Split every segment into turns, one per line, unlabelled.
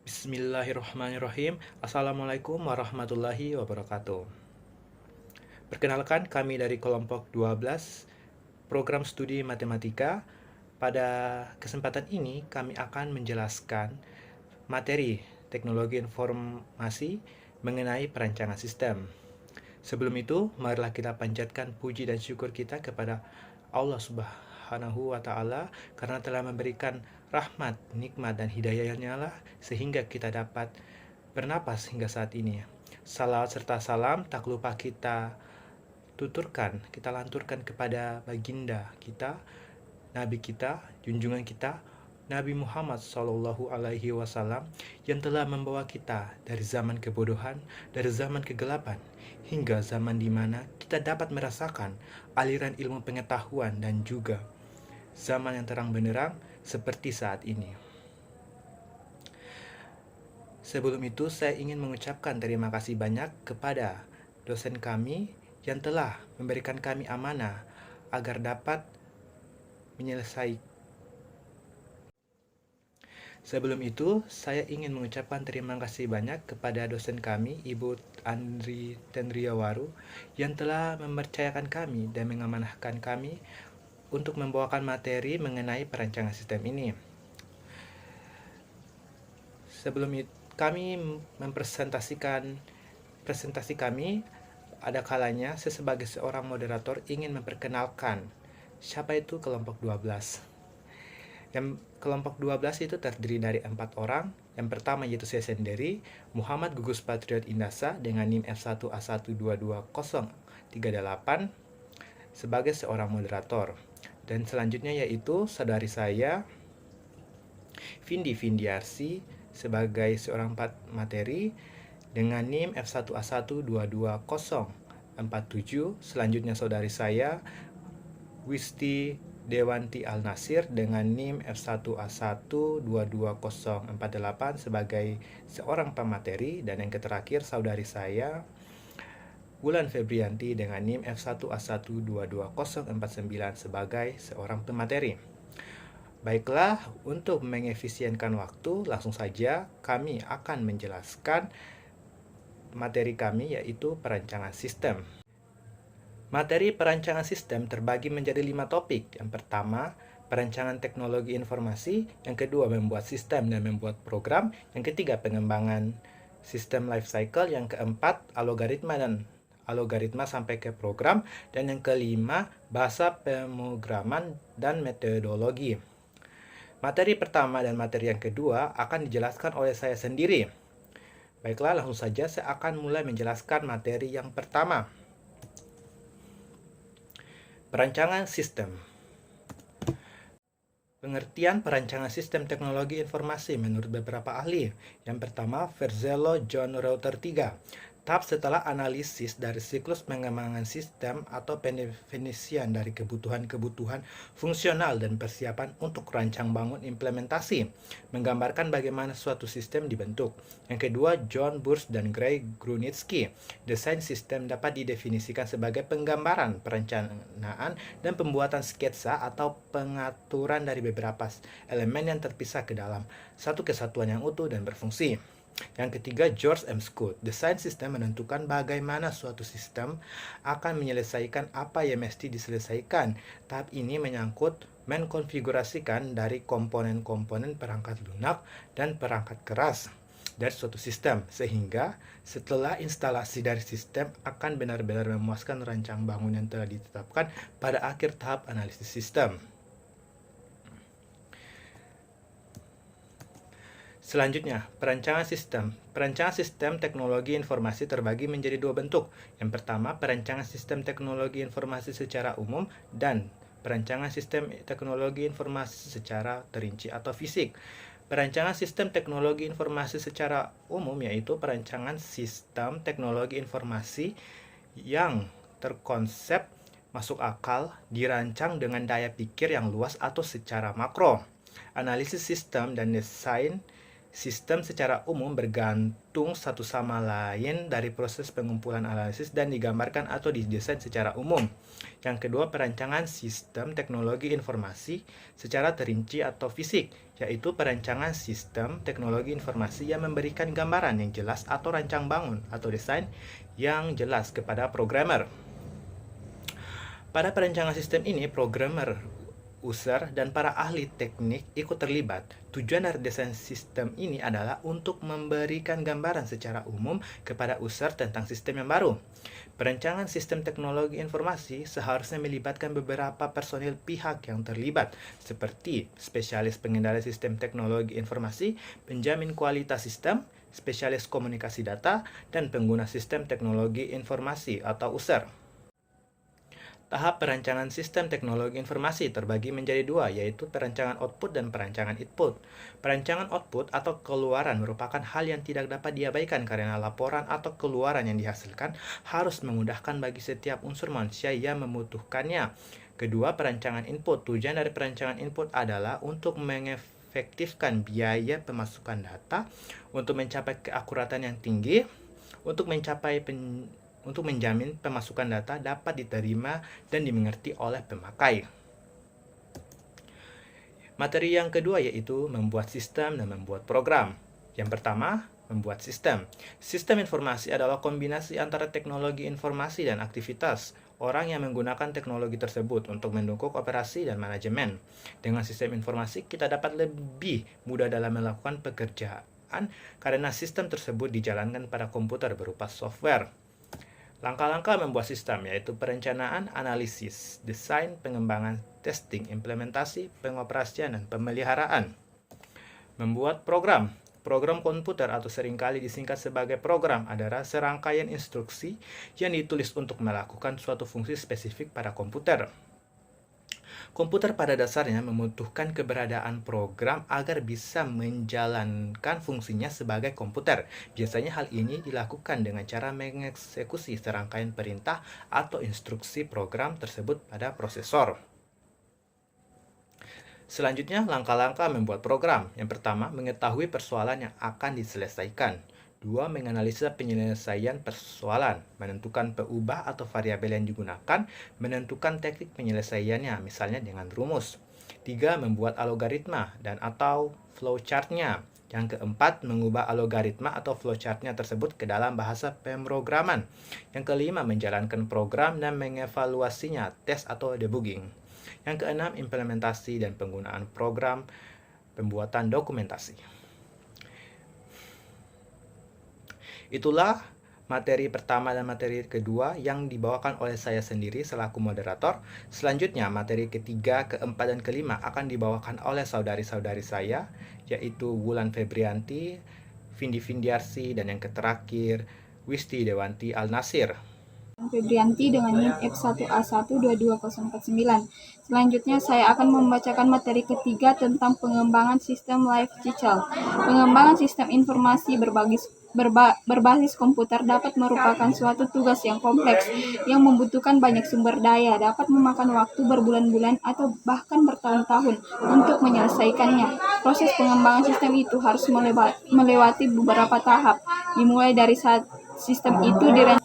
Bismillahirrahmanirrahim. Assalamualaikum warahmatullahi wabarakatuh. Perkenalkan, kami dari kelompok 12 program studi matematika. Pada kesempatan ini kami akan menjelaskan materi teknologi informasi mengenai perancangan sistem. Sebelum itu, marilah kita panjatkan puji dan syukur kita kepada Allah Subhanahu wa Ta'ala karena telah memberikan rahmat, nikmat, dan hidayahnya lah sehingga kita dapat bernapas hingga saat ini. Salawat serta salam tak lupa kita tuturkan, kita lanturkan kepada baginda kita, nabi kita, junjungan kita, Nabi Muhammad Shallallahu Alaihi Wasallam yang telah membawa kita dari zaman kebodohan, dari zaman kegelapan, hingga zaman di mana kita dapat merasakan aliran ilmu pengetahuan dan juga zaman yang terang benderang seperti saat ini. Sebelum itu, saya ingin mengucapkan terima kasih banyak kepada dosen kami yang telah memberikan kami amanah agar dapat menyelesaikan. Sebelum itu, saya ingin mengucapkan terima kasih banyak kepada dosen kami, Ibu Andri Tendriawaru, yang telah mempercayakan kami dan mengamanahkan kami untuk membawakan materi mengenai perancangan sistem ini. Sebelum itu, kami mempresentasikan presentasi kami, ada kalanya saya sebagai seorang moderator ingin memperkenalkan siapa itu kelompok 12. Yang kelompok 12 itu terdiri dari 4 orang. Yang pertama yaitu saya sendiri, Muhammad Gugus Patriot Indasa dengan NIM F1A122038 sebagai seorang moderator. Dan selanjutnya yaitu saudari saya, Vindi Vindiarsi sebagai seorang materi dengan NIM F1A1224047. Selanjutnya saudari saya, Wisti Dewanti Al-Nasir dengan NIM F1A1224048 sebagai seorang pemateri, dan yang terakhir saudari saya Wulan Febrianti dengan NIM F1A1224049 sebagai seorang pemateri. Baiklah, untuk mengefisienkan waktu, langsung saja kami akan menjelaskan materi kami yaitu perancangan sistem. Materi perancangan sistem terbagi menjadi 5 topik. Yang pertama, perancangan teknologi informasi. Yang kedua, membuat sistem dan membuat program. Yang ketiga, pengembangan sistem life cycle. Yang keempat, algoritma sampai ke program. Dan yang kelima, bahasa pemrograman dan metodologi. Materi pertama dan materi yang kedua akan dijelaskan oleh saya sendiri. Baiklah, langsung saja saya akan mulai menjelaskan materi yang pertama. Perancangan sistem. Pengertian perancangan sistem teknologi informasi menurut beberapa ahli. Yang pertama, Verzello John Router 3. Tahap setelah analisis dari siklus pengembangan sistem atau pendefinisian dari kebutuhan-kebutuhan fungsional dan persiapan untuk rancang bangun implementasi, menggambarkan bagaimana suatu sistem dibentuk. Yang kedua, John Burst dan Gray Grunitzky. Desain sistem dapat didefinisikan sebagai penggambaran, perencanaan, dan pembuatan sketsa atau pengaturan dari beberapa elemen yang terpisah ke dalam satu kesatuan yang utuh dan berfungsi. Yang ketiga, George M. Scott. Desain sistem menentukan bagaimana suatu sistem akan menyelesaikan apa yang mesti diselesaikan. Tahap ini menyangkut mengkonfigurasikan dari komponen-komponen perangkat lunak dan perangkat keras dari suatu sistem, sehingga setelah instalasi dari sistem akan benar-benar memuaskan rancang bangun yang telah ditetapkan pada akhir tahap analisis sistem. Selanjutnya, perancangan sistem. Perancangan sistem teknologi informasi terbagi menjadi 2 bentuk. Yang pertama, perancangan sistem teknologi informasi secara umum dan perancangan sistem teknologi informasi secara terinci atau fisik. Perancangan sistem teknologi informasi secara umum yaitu perancangan sistem teknologi informasi yang terkonsep, masuk akal, dirancang dengan daya pikir yang luas atau secara makro. Analisis sistem dan desain Sistem secara umum bergantung satu sama lain dari proses pengumpulan analisis dan digambarkan atau didesain secara umum. Yang kedua, perancangan sistem teknologi informasi secara terinci atau fisik, yaitu perancangan sistem teknologi informasi yang memberikan gambaran yang jelas atau rancang bangun atau desain yang jelas kepada programmer. Pada perancangan sistem ini, programmer, user, dan para ahli teknik ikut terlibat. Tujuan dari desain sistem ini adalah untuk memberikan gambaran secara umum kepada user tentang sistem yang baru. Perancangan sistem teknologi informasi seharusnya melibatkan beberapa personil pihak yang terlibat, seperti spesialis pengendali sistem teknologi informasi, penjamin kualitas sistem, spesialis komunikasi data, dan pengguna sistem teknologi informasi atau user. Tahap perancangan sistem teknologi informasi terbagi menjadi dua, yaitu perancangan output dan perancangan input. Perancangan output atau keluaran merupakan hal yang tidak dapat diabaikan karena laporan atau keluaran yang dihasilkan harus memudahkan bagi setiap unsur manusia yang membutuhkannya. Kedua, perancangan input. Tujuan dari perancangan input adalah untuk mengefektifkan biaya pemasukan data, untuk mencapai keakuratan yang tinggi, untuk menjamin pemasukan data dapat diterima dan dimengerti oleh pemakai. Materi yang kedua yaitu membuat sistem dan membuat program. Yang pertama, membuat sistem. Sistem informasi adalah kombinasi antara teknologi informasi dan aktivitas orang yang menggunakan teknologi tersebut untuk mendukung operasi dan manajemen. Dengan sistem informasi, kita dapat lebih mudah dalam melakukan pekerjaan karena sistem tersebut dijalankan pada komputer berupa software. Langkah-langkah membuat sistem yaitu perencanaan, analisis, desain, pengembangan, testing, implementasi, pengoperasian, dan pemeliharaan. Membuat program. Program komputer atau seringkali disingkat sebagai program adalah serangkaian instruksi yang ditulis untuk melakukan suatu fungsi spesifik pada komputer. Komputer pada dasarnya membutuhkan keberadaan program agar bisa menjalankan fungsinya sebagai komputer. Biasanya hal ini dilakukan dengan cara mengeksekusi serangkaian perintah atau instruksi program tersebut pada prosesor. Selanjutnya, langkah-langkah membuat program. Yang pertama, mengetahui persoalan yang akan diselesaikan. 2. Menganalisa penyelesaian persoalan, menentukan peubah atau variabel yang digunakan, menentukan teknik penyelesaiannya, misalnya dengan rumus. 3. Membuat algoritma dan atau flowchart-nya. Yang keempat, mengubah algoritma atau flowchart-nya tersebut ke dalam bahasa pemrograman. Yang kelima, menjalankan program dan mengevaluasinya, tes atau debugging. Yang keenam, implementasi dan penggunaan program, pembuatan dokumentasi. Itulah materi pertama dan materi kedua yang dibawakan oleh saya sendiri selaku moderator. Selanjutnya, materi ketiga, keempat, dan kelima akan dibawakan oleh saudari-saudari saya, yaitu Wulan Febrianti, Vindi Findiarsi, dan yang terakhir, Wisti Dewanti Al-Nasir.
Febrianti dengan NIM F1A1222049. Selanjutnya saya akan membacakan materi ketiga tentang pengembangan sistem life cycle. Pengembangan sistem informasi berbasis komputer dapat merupakan suatu tugas yang kompleks yang membutuhkan banyak sumber daya, dapat memakan waktu berbulan-bulan atau bahkan bertahun-tahun untuk menyelesaikannya. Proses pengembangan sistem itu harus melewati beberapa tahap, dimulai dari saat sistem itu dirancang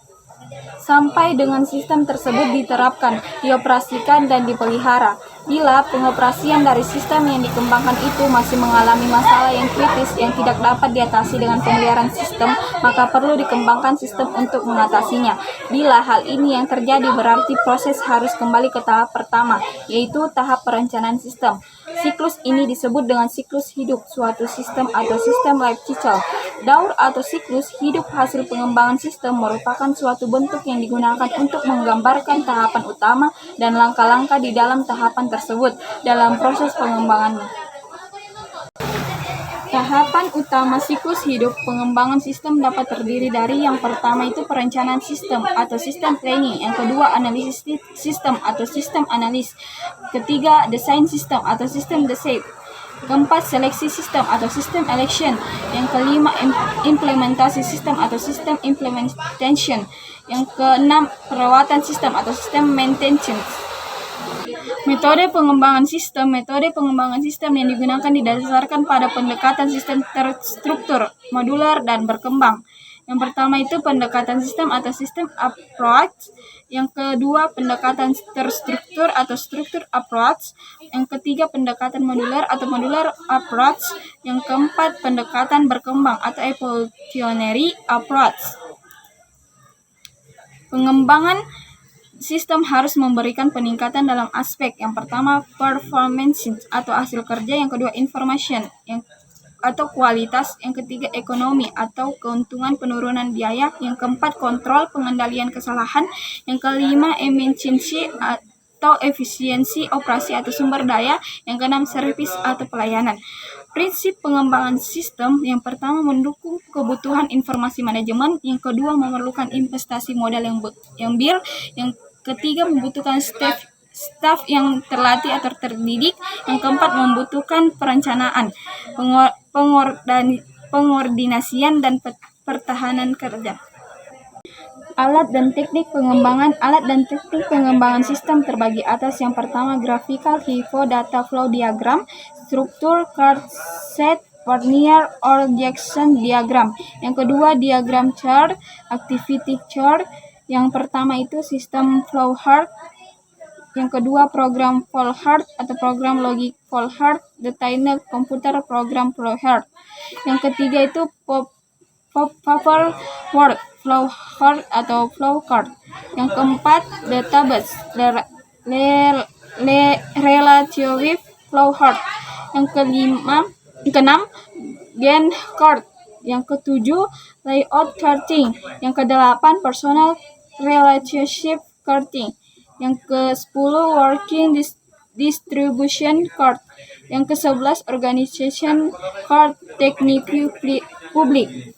sampai dengan sistem tersebut diterapkan, dioperasikan, dan dipelihara. Bila pengoperasian dari sistem yang dikembangkan itu masih mengalami masalah yang kritis yang tidak dapat diatasi dengan pemeliharaan sistem, maka perlu dikembangkan sistem untuk mengatasinya. Bila hal ini yang terjadi, berarti proses harus kembali ke tahap pertama, yaitu tahap perencanaan sistem. Siklus ini disebut dengan siklus hidup suatu sistem atau sistem life cycle. Daur atau siklus hidup hasil pengembangan sistem merupakan suatu bentuk yang digunakan untuk menggambarkan tahapan utama dan langkah-langkah di dalam tahapan tersebut dalam proses pengembangannya. Tahapan utama siklus hidup pengembangan sistem dapat terdiri dari yang pertama itu perencanaan sistem atau sistem planning, yang kedua analisis sistem atau sistem analis, ketiga desain sistem atau sistem design, keempat seleksi sistem atau sistem election, yang kelima implementasi sistem atau sistem implementation, yang keenam perawatan sistem atau sistem maintenance. Metode pengembangan sistem yang digunakan didasarkan pada pendekatan sistem terstruktur, modular, dan berkembang. Yang pertama itu pendekatan sistem atau system approach. Yang kedua pendekatan terstruktur atau structure approach. Yang ketiga pendekatan modular atau modular approach. Yang keempat pendekatan berkembang atau evolutionary approach. Pengembangan sistem harus memberikan peningkatan dalam aspek yang pertama performance atau hasil kerja, yang kedua information atau kualitas, yang ketiga ekonomi atau keuntungan penurunan biaya, yang keempat kontrol pengendalian kesalahan, yang kelima efisiensi atau efisiensi operasi atau sumber daya, yang keenam servis atau pelayanan. Prinsip pengembangan sistem yang pertama mendukung kebutuhan informasi manajemen, yang kedua memerlukan investasi modal yang bir, yang ketiga membutuhkan staf yang terlatih atau terdidik, yang keempat membutuhkan perencanaan, pengordinasian dan pertahanan kerja. Alat dan teknik pengembangan sistem terbagi atas. Yang pertama graphical HIFO data flow diagram, struktur chart set, Warnier or Jackson diagram. Yang kedua diagram chart, activity chart. Yang pertama itu sistem flow chart. Yang kedua program flow chart atau program logic flow chart, detailed komputer program flow chart. Yang ketiga itu paper work flow chart atau flow chart. Yang keempat database relative flow chart. Yang keenam Gantt chart. Yang ketujuh layout charting. Yang kedelapan personal relationship charting. Yang ke-10 working distribution chart. Yang ke-11 organization chart teknik publik.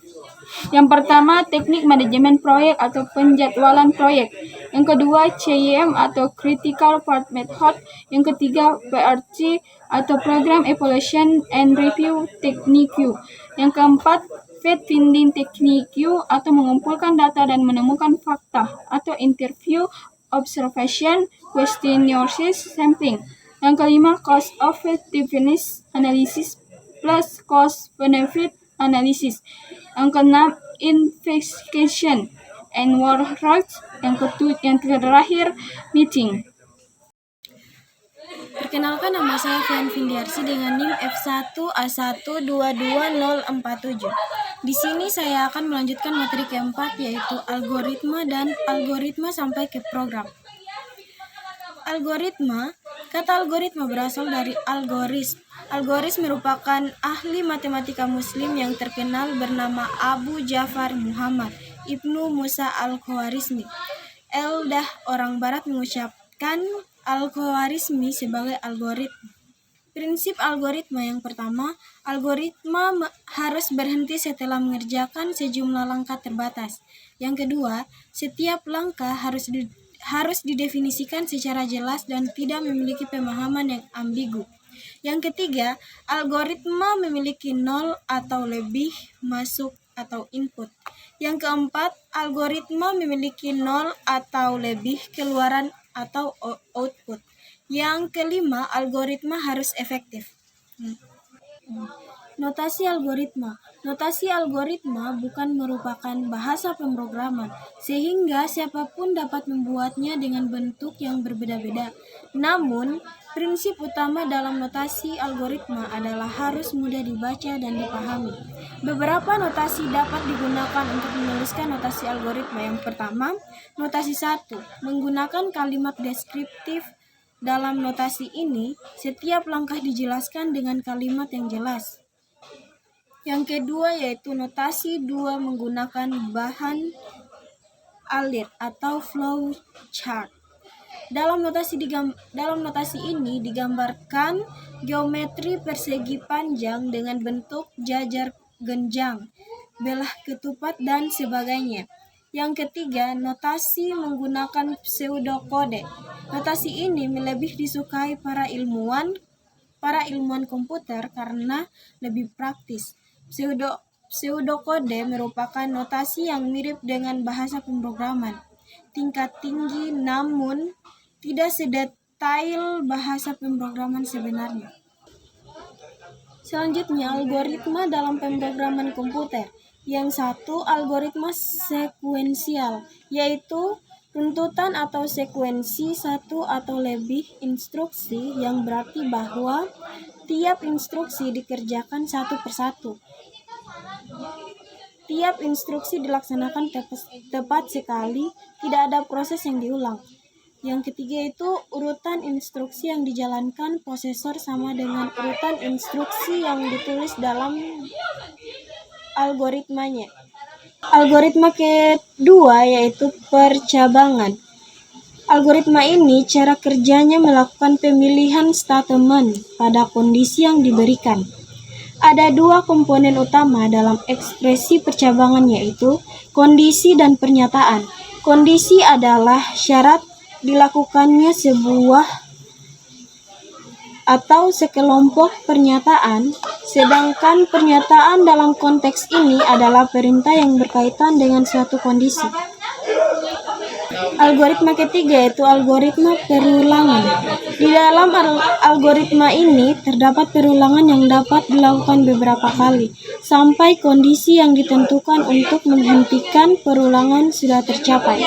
Yang pertama teknik manajemen proyek atau penjadwalan proyek. Yang kedua CIM atau critical path method. Yang ketiga PRT atau program evaluation and review technique. Yang keempat fact finding technique atau mengumpulkan data dan menemukan fakta, atau interview observation questionnaires sampling. Yang kelima cost effectiveness analysis plus cost benefit analysis. Yang keenam investigation and workouts. Yang terakhir meeting.
Perkenalkan, nama saya Fian Findiarsi dengan NIM F1A1222047. Di sini saya akan melanjutkan materi keempat, yaitu algoritma dan algoritma sampai ke program. Algoritma, kata algoritma berasal dari algoris. Algoris merupakan ahli matematika muslim yang terkenal bernama Abu Ja'far Muhammad Ibnu Musa al-Khwarizmi. Eldah orang barat mengucapkan al-Khwarizmi sebagai algoritma. Prinsip algoritma yang pertama, algoritma harus berhenti setelah mengerjakan sejumlah langkah terbatas. Yang kedua, setiap langkah harus didefinisikan secara jelas dan tidak memiliki pemahaman yang ambigu. Yang ketiga, algoritma memiliki 0 atau lebih masuk atau input. Yang keempat, algoritma memiliki 0 atau lebih keluaran atau output. Yang kelima, algoritma harus efektif. Notasi algoritma. Notasi algoritma bukan merupakan bahasa pemrograman, sehingga siapapun dapat membuatnya dengan bentuk yang berbeda-beda. Namun, prinsip utama dalam notasi algoritma adalah harus mudah dibaca dan dipahami. Beberapa notasi dapat digunakan untuk menuliskan notasi algoritma. Yang pertama, notasi 1, menggunakan kalimat deskriptif. Dalam notasi ini, setiap langkah dijelaskan dengan kalimat yang jelas. Yang kedua yaitu notasi 2, menggunakan bahan alir atau flow chart. Dalam notasi ini digambarkan geometri persegi panjang dengan bentuk jajar genjang, belah ketupat, dan sebagainya. Yang ketiga, notasi menggunakan pseudokode. Notasi ini lebih disukai para ilmuwan komputer karena lebih praktis. Pseudokode merupakan notasi yang mirip dengan bahasa pemrograman tingkat tinggi, namun detail bahasa pemrograman sebenarnya. Selanjutnya, algoritma dalam pemrograman komputer. Yang satu, algoritma sekuensial, yaitu runtutan atau sekuensi satu atau lebih instruksi, yang berarti bahwa tiap instruksi dikerjakan satu persatu. Tiap instruksi dilaksanakan tepat sekali, tidak ada proses yang diulang. Yang ketiga itu urutan instruksi yang dijalankan prosesor sama dengan urutan instruksi yang ditulis dalam algoritmanya. Algoritma kedua yaitu percabangan. Algoritma ini cara kerjanya melakukan pemilihan statement pada kondisi yang diberikan. Ada dua komponen utama dalam ekspresi percabangan yaitu kondisi dan pernyataan. Kondisi adalah syarat dilakukannya sebuah atau sekelompok pernyataan, sedangkan pernyataan dalam konteks ini adalah perintah yang berkaitan dengan suatu kondisi. Algoritma ketiga yaitu algoritma perulangan. Di dalam algoritma ini terdapat perulangan yang dapat dilakukan beberapa kali, sampai kondisi yang ditentukan untuk menghentikan perulangan sudah tercapai.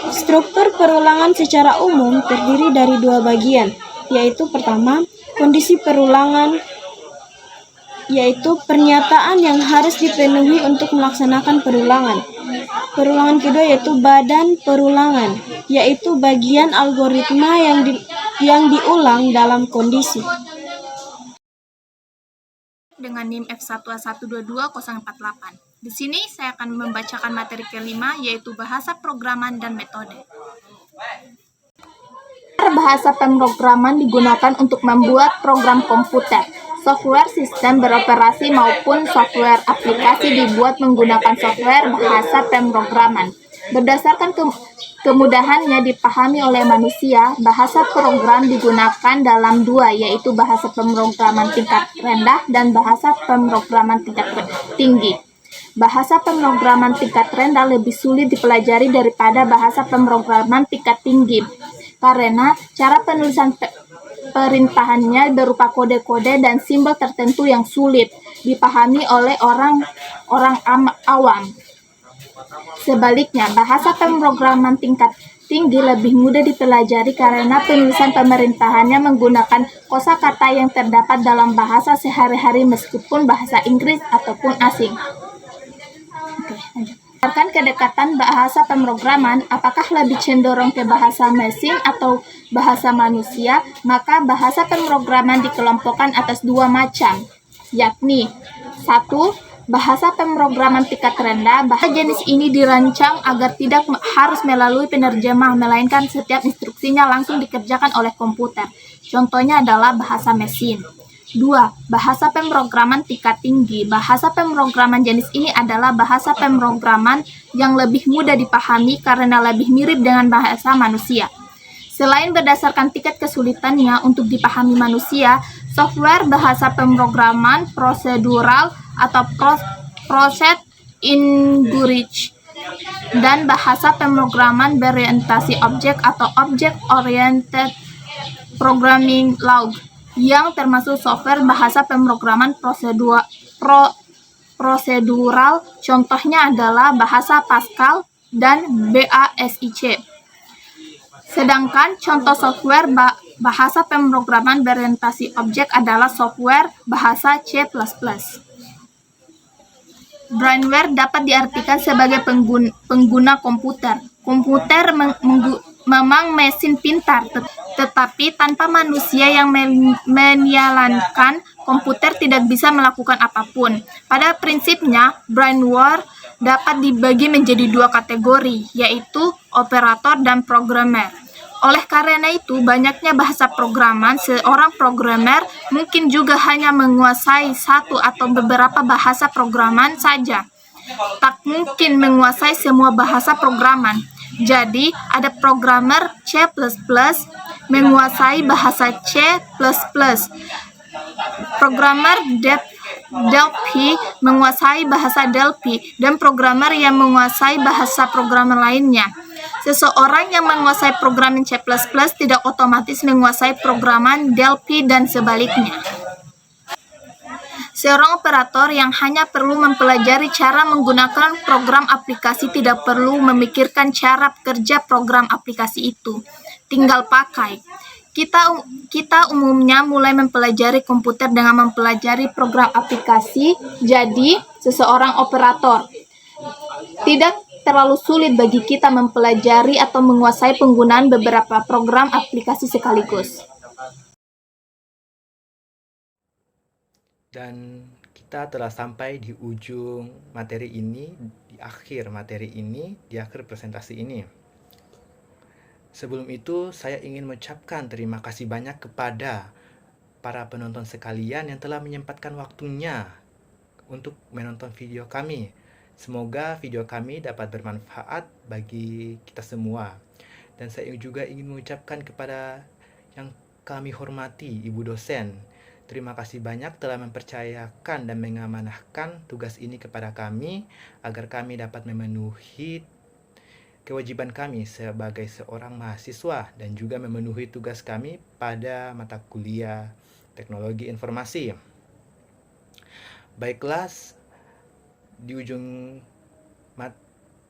Struktur perulangan secara umum terdiri dari dua bagian, yaitu pertama, kondisi perulangan, yaitu pernyataan yang harus dipenuhi untuk melaksanakan perulangan. Perulangan kedua yaitu badan perulangan, yaitu bagian algoritma yang diulang dalam kondisi.
Dengan NIM F1A122-048. Di sini saya akan membacakan materi kelima, yaitu bahasa programan dan metode.
Bahasa pemrograman digunakan untuk membuat program komputer. Software sistem beroperasi maupun software aplikasi dibuat menggunakan software bahasa pemrograman. Berdasarkan kemudahannya dipahami oleh manusia, bahasa program digunakan dalam dua, yaitu bahasa pemrograman tingkat rendah dan bahasa pemrograman tingkat tinggi. Bahasa pemrograman tingkat rendah lebih sulit dipelajari daripada bahasa pemrograman tingkat tinggi, karena cara penulisan perintahannya berupa kode-kode dan simbol tertentu yang sulit dipahami oleh orang awam. Sebaliknya, bahasa pemrograman tingkat tinggi lebih mudah dipelajari karena penulisan pemerintahannya menggunakan kosakata yang terdapat dalam bahasa sehari-hari meskipun bahasa Inggris ataupun asing. Berdasarkan kedekatan bahasa pemrograman, apakah lebih cenderung ke bahasa mesin atau bahasa manusia, maka bahasa pemrograman dikelompokkan atas dua macam, yakni 1. Bahasa pemrograman tingkat rendah. Bahasa jenis ini dirancang agar tidak harus melalui penerjemah, melainkan setiap instruksinya langsung dikerjakan oleh komputer. Contohnya adalah bahasa mesin. 2. Bahasa pemrograman tingkat tinggi. Bahasa pemrograman jenis ini adalah bahasa pemrograman yang lebih mudah dipahami karena lebih mirip dengan bahasa manusia. Selain berdasarkan tingkat kesulitannya untuk dipahami manusia, software bahasa pemrograman prosedural atau process language dan bahasa pemrograman berorientasi objek atau object-oriented programming language yang termasuk software bahasa pemrograman prosedural, contohnya adalah bahasa Pascal dan BASIC. Sedangkan contoh software bahasa pemrograman berorientasi objek adalah software bahasa C++. Brainware dapat diartikan sebagai pengguna komputer. Komputer memang mesin pintar, tetapi tanpa manusia yang menjalankan, komputer tidak bisa melakukan apapun. Pada prinsipnya, brainware dapat dibagi menjadi dua kategori, yaitu operator dan programmer. Oleh karena itu, banyaknya bahasa programan, seorang programmer mungkin juga hanya menguasai satu atau beberapa bahasa programan saja. Tak mungkin menguasai semua bahasa programan. Jadi, ada programmer C++ menguasai bahasa C++, programmer Delphi menguasai bahasa Delphi, dan programmer yang menguasai bahasa programmer lainnya.
Seseorang yang menguasai programming C++ tidak otomatis menguasai programan Delphi dan sebaliknya. Seorang operator yang hanya perlu mempelajari cara menggunakan program aplikasi tidak perlu memikirkan cara kerja program aplikasi itu. Tinggal pakai. Kita umumnya mulai mempelajari komputer dengan mempelajari program aplikasi, jadi seseorang operator. Tidak terlalu sulit bagi kita mempelajari atau menguasai penggunaan beberapa program aplikasi sekaligus.
Dan kita telah sampai di ujung materi ini, di akhir materi ini, di akhir presentasi ini. Sebelum itu, saya ingin mengucapkan terima kasih banyak kepada para penonton sekalian yang telah menyempatkan waktunya untuk menonton video kami. Semoga video kami dapat bermanfaat bagi kita semua. Dan saya juga ingin mengucapkan kepada yang kami hormati, Ibu dosen. Terima kasih banyak telah mempercayakan dan mengamanahkan tugas ini kepada kami agar kami dapat memenuhi kewajiban kami sebagai seorang mahasiswa dan juga memenuhi tugas kami pada mata kuliah teknologi informasi. Baiklah, di ujung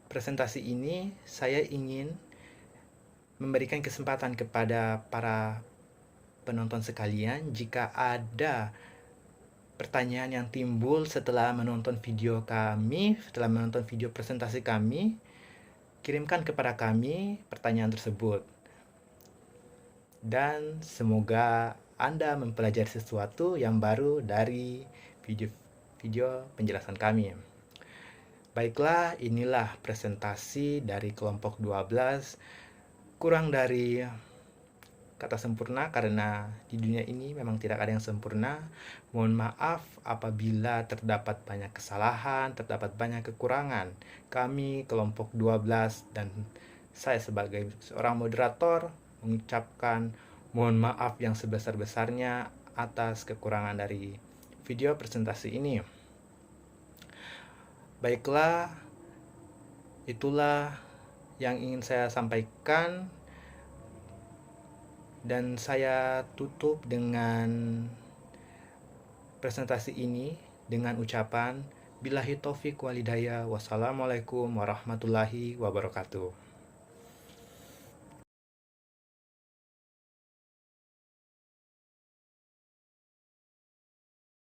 presentasi ini saya ingin memberikan kesempatan kepada para penonton sekalian, jika ada pertanyaan yang timbul setelah menonton video kami, setelah menonton video presentasi kami, kirimkan kepada kami pertanyaan tersebut. Dan semoga Anda mempelajari sesuatu yang baru dari video penjelasan kami. Baiklah, inilah presentasi dari kelompok 12. Kurang dari kata sempurna karena di dunia ini memang tidak ada yang sempurna. Mohon maaf apabila terdapat banyak kesalahan, terdapat banyak kekurangan. Kami kelompok 12 dan saya sebagai seorang moderator mengucapkan mohon maaf yang sebesar-besarnya atas kekurangan dari video presentasi ini. Baiklah, itulah yang ingin saya sampaikan. Dan saya tutup dengan presentasi ini dengan ucapan billahi taufiq walhidayah. Wassalamualaikum warahmatullahi wabarakatuh.